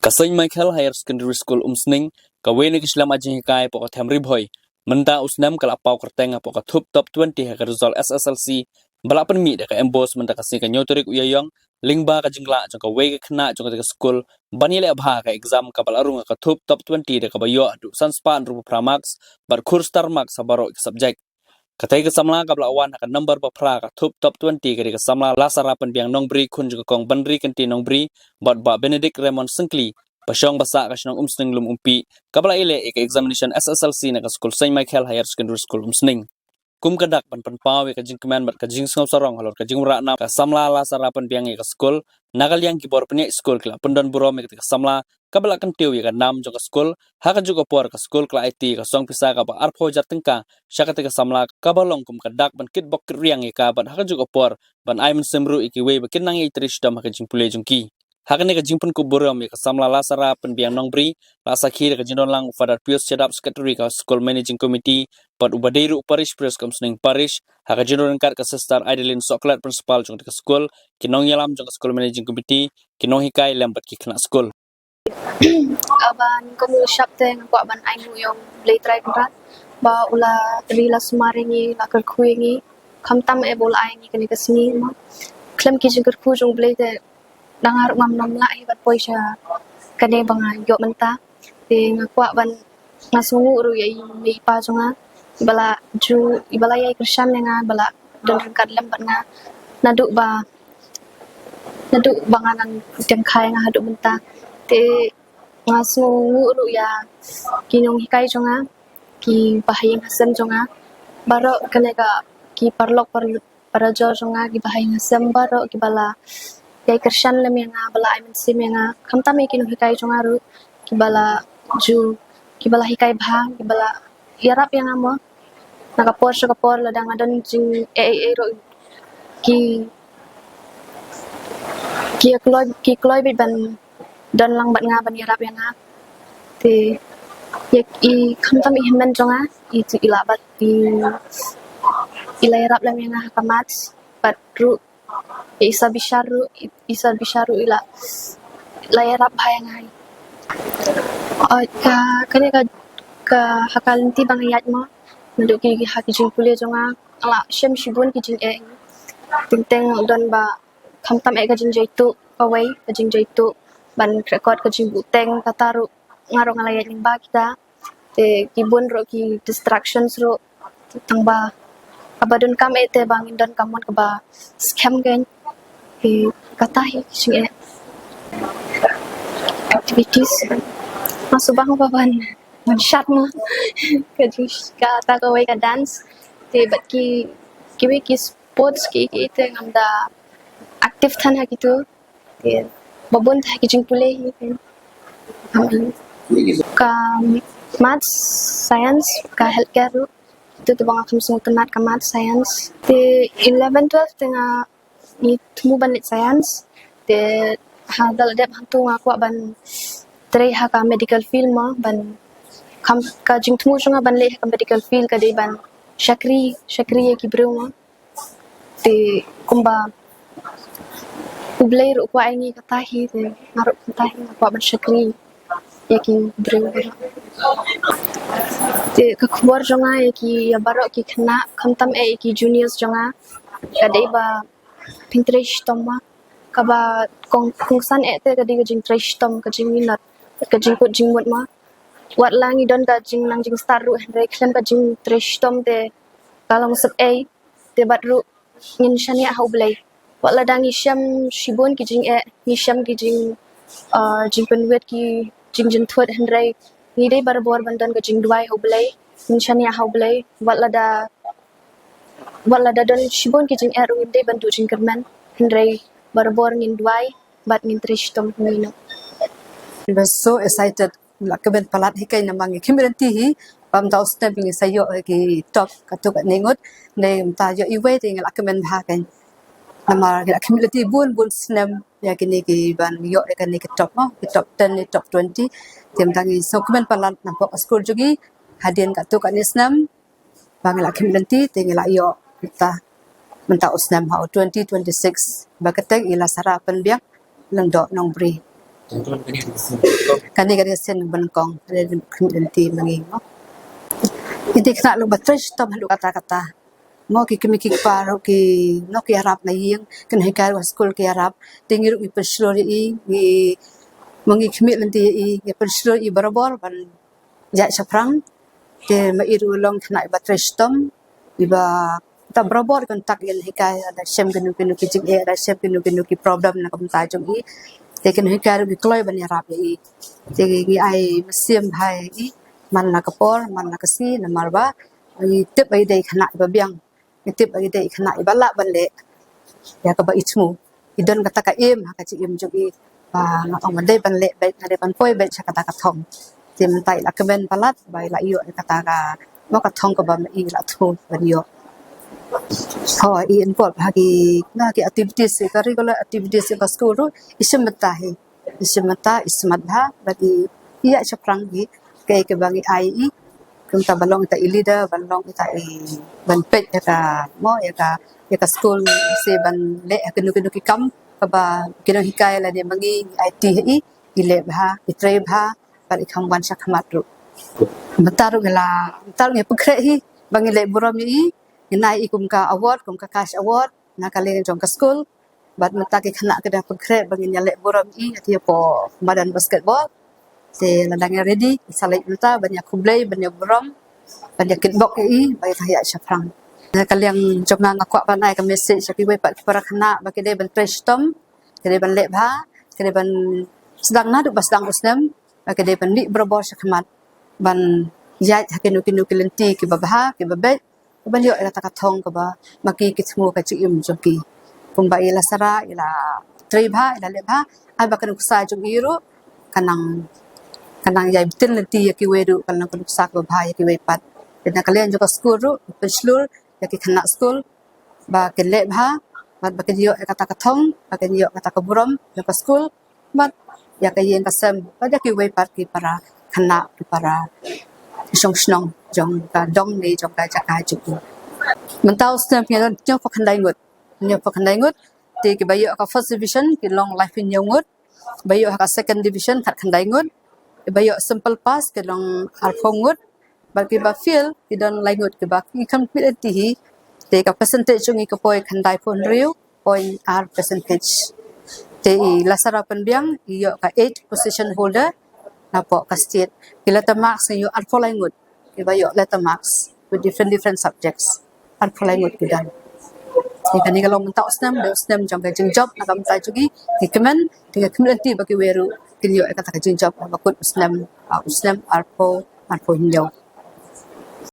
Kasing Michael Higher Secondary School Umsning, kawin ni Kislam Ajing Hikai po katem ribhoy. Menta usnam kalapau kertenga po katup top 20 haka result SSLC. Balapan mi deka embos menta kasing ka nyotorik uyayong, lingba ka jingla jong ka wege kena jong ka school, banile abha ka exam ka balarung ka tup top 20 deka bayo adu sanspan rupu pramax, bar kur star marks sa baro subject. Katay kasamla kabla awan haka number pa pra ka tup top 20 kadi kasamla lasarapan biang nongbri kun juga kong banri kenti nongbri bat ba Benedict Raymond Sengkli pasyong basa ka sinong umsning lum umpi kabla ile ika examination SSLC na ka school St. Michael Higher Secondary School umsning kum kadak pan pawe ka jing kemen bat ka jing sngop sarong halor ka jing na ka samla lasarapan biang ka school nagal yang kibor penya school kla pendon burom ka samla kabla kan tiu ya nam jong ka school haka juga por ka school kla IT ka song pisa ka ba arpho jar tengka syaka ka samla kabalong kum kadak ban kit bok riang ka ban haka juga por ban aimen semru iki we bakin nang itrish dam haka jing pule jong ki haka ne ka jing pun ku burom ka samla lasara pen biang nongbri lasa khir ka jindon lang father pius sedap secretary ka school managing committee pat ubadeiru parish press kamsning parish haka jindon kar ka sister Adeline Soklat principal jong ka school kinong yalam jong ka school managing committee kinong hikai lambat ki kena school aban kamu syapte ngko aban ainu yung blay try krat ba ula rila sumaringi la kerkuingi kamtam e bola aingi kani kasni ma klem ki jing kerku jong blay te dangar ngam nam la hibat poisha kane banga yo menta te ngko aban ngasungu ru yai mi pa jonga bala ju ibala yai krishan nga bala don kat lembat nga naduk banganan tengkai nga haduk menta te ngasungu ru ya kinong hikai jonga ki bahayang hasem jonga baro kaneka ki parlok para jo jonga ki bahayang hasem baro ki bala yai kershan lem yang bala aimen sim yang kamta me kinong hikai jonga ru ki bala ju ki bala hikai bha ki bala yarap yang amo nakapor ladang adan jing ro ki kloy bit ban dan lang bat nga ban yarap yang te yak I kamtam I hemen jonga I tu ilabat ila yarap lam yang hakamat bat ru isa bisharu ila yarap hayang hai kane ka hakalanti bang yat mo nadu ki hakijing pule jonga ala shem shibun kijing tenteng don ba kamtam kajing jaitu away kajing jaitu ban record kajing buteng kataru ngarong alayat ning ba kita te kibun ro ki distractions ro tangba abadun kam ete bangin dan kamon ke ba scam gen katahi sing activities masubang baban man shot mo kajing ka way ka dance te bat ki sports ki ite ngamda aktif tan ha gitu te babon ta kijing pule ka maths science ka healthcare itu tu bang akam semua temat ka maths science te 11 12 tengah ni temu ban lit science te hadal dep hantu aku ban tre ha ka medical field ma ban kam ka jing temu jonga ban le ka medical field ka de ban shakri ki bro ma te kumba ublay ru ko aingi katahi te maruk katahi ko ban shakri yakin bro te ka khwar jonga ki ya baro ki khna khamtam ki juniors jonga kade ba pintrish tomma ka ba kongsan te kade ka jing trish tom ka jing minat ka jing ko jing mot ma wat langi don ka jing nang jing star ru reaction ka jing trish tom te kalong sep te bat ru ngin shania haublay wala dangi sham shibon ki jing ni sham ki jing jing penwet ki jing thwat hendrai ni dei barbor bandan ka jing duai hoblay nishania hoblay wala da don shibon ki jing ru dei bantu jing kerman hendrai barbor ngin duai bat min trish tom mino We were so excited lakaben palat hikai namang community hi pam ta stepping sayo ki top katuk ningot ne ta yo iwe ting lakaben bhakan nama community bun snam ya kini ki ban yo kan ki top mo ki top 10 ni top 20 tem tangi so kemen palat nampak school jugi hadian katuk kan snam bangla community ting la yo kita menta usnam ha 2026 bakateng ila sarapan biak lendo nongbri Kani kani sen benkong ada community mengingo. Inti kena lu batres tom lu kata-kata. Mo ki kimi ki paro ki no ki harap na yeng kan hikar wa school ki harap tingiru ki perslori i mengi kimi nanti i perslori i barabor ban ja saprang ke mairu long kena batres tom iba ta barabor kan tak yen hikay ada sem genu ki jing ada sem genu ki problem na kam ta jong i tekin hikar ki kloy ban harap i tegi ai mesiem hai i man na kapor man na kasi na marba i tip ai dei khana ba biang i tip ai dei khana i bala ban le ya ka ba itmu idon kata ka im ha ka chi im jogi ba na ong dei ban le bai na de ban poi bai cha kata ka thong tim tai la kemen palat bai la iyo kata ka mo ka thong ka ba i la thu ban yo i involve hagi na ki activities ka regular activities ka school ro ismata ismadha bagi iya chaprang gi kay ke bangi ai kung ta balong ta ilida balong ta i ban pet ka mo ya ka school se ban le kenu ki kam ka ba kenu hikay la de bangi IT ile bha itre bha par ikham wan shakhamat ru mataru gela mataru nge pukre hi bangi le buram i inai ikum ka award kum ka cash award na kale jong ka school bat mata ke khana ke da pukre bangi nyale buram i atia po madan basketball se ladang ready salai ulta banyak kublai banyak buram banyak kitbok i bagi kaya syafrang na kaliang jonga ngakwa panai ka message ki we pat para khana bagi de ban fresh tom kede ban le bha kede ban sedang na du basdang usnem bagi de ban li berobor syakmat ban yai hakenu kilenti ki babha ki babe ban yo ila takathong ka ba maki kitmu ka chi im joki kumba ila sara ila tribha ila le bha ai ba kanu sa jong iro kanang yai bitin lenti ki wedu kanang kanu sa ka bha ki we pat na kalian juga school ru penslur ki khana school ba kele bha ba ke yo kata kathong ba ke yo kata kaburam ka school ba ya ka yen kasem ba ki we pat ki para khana ki para song snong jong ka dong ni jong ka jaka ju mentau stem pi don nyo pa khandai ngut ti ki bayo ka first division ki long life in ngut bayo ka second division khat khandai ngut bayo simple pass ki long arphong ngut ba ki ba feel ki don lai ngut ki ba ki complete ti hi te ka percentage ngi ka poi khandai phon riu point r percentage te lasara panbiang iyo ka 8 position holder na po ka state letter marks yo arpholai ngut iba yo letter marks with different subjects arpholai ngut kidan ikani kalau mentau snam jong ka jing job na kam ta jugi kikemen tiga community bagi weru kinyo kata ka jing job bakut snam arpo hinyo